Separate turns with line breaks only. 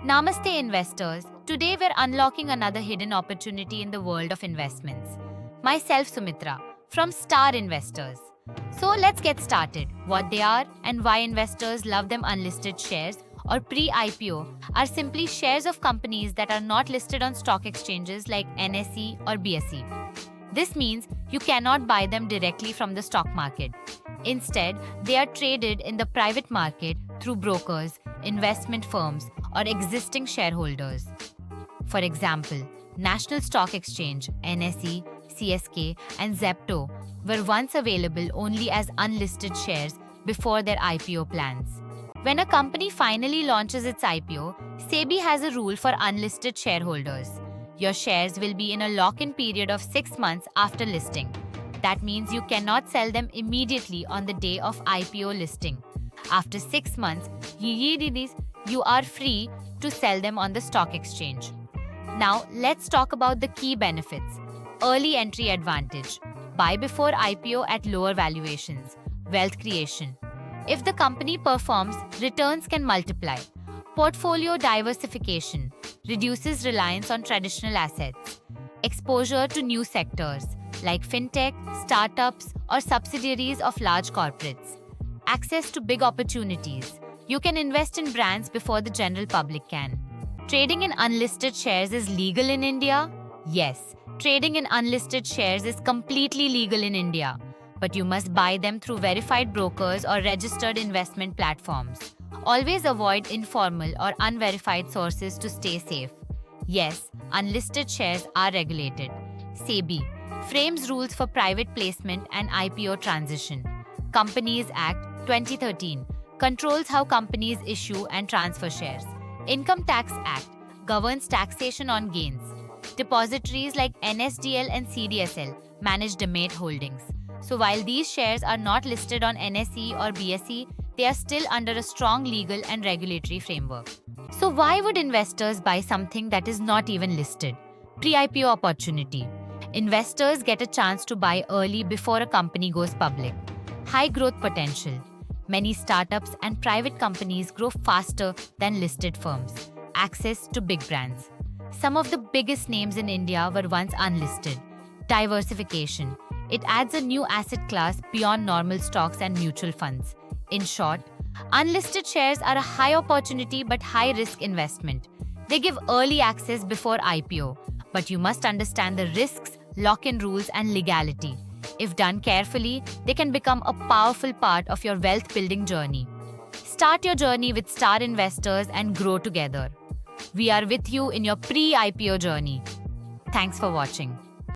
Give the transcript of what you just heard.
Namaste investors. Today we're unlocking another hidden opportunity in the world of investments. Myself Sumitra from Star Investors. So let's get started. What they are and why investors love them. Unlisted shares or pre-IPO are simply shares of companies that are not listed on stock exchanges like NSE or BSE. This means you cannot buy them directly from the stock market. Instead, they are traded in the private market through brokers, investment firms, or existing shareholders. For example, National Stock Exchange, NSE, CSK, and Zepto were once available only as unlisted shares before their IPO plans. When a company finally launches its IPO, SEBI has a rule for unlisted shareholders. Your shares will be in a lock-in period of 6 months after listing. That means you cannot sell them immediately on the day of IPO listing. After 6 months, you are free to sell them on the stock exchange. Now, let's talk about the key benefits. Early entry advantage. Buy before IPO at lower valuations. Wealth creation. If the company performs, returns can multiply. Portfolio diversification. Reduces reliance on traditional assets. Exposure to new sectors like fintech, startups, or subsidiaries of large corporates. Access to big opportunities. You can invest in brands before the general public can. Trading in unlisted shares is legal in India? Yes, trading in unlisted shares is completely legal in India. But you must buy them through verified brokers or registered investment platforms. Always avoid informal or unverified sources to stay safe. Yes, unlisted shares are regulated. SEBI frames rules for private placement and IPO transition. Companies Act 2013 controls how companies issue and transfer shares. Income Tax Act governs taxation on gains. Depositories like NSDL and CDSL manage demat holdings. So while these shares are not listed on NSE or BSE, they are still under a strong legal and regulatory framework. So why would investors buy something that is not even listed? Pre-IPO opportunity. Investors get a chance to buy early before a company goes public. High growth potential. Many startups and private companies grow faster than listed firms. Access to big brands. Some of the biggest names in India were once unlisted. Diversification. It adds a new asset class beyond normal stocks and mutual funds. In short, unlisted shares are a high opportunity but high risk investment. They give early access before IPO, but you must understand the risks, lock-in rules, and legality. If done carefully, they can become a powerful part of your wealth building journey. Start your journey with Star Investors and grow together. We are with you in your pre-IPO journey. Thanks for watching.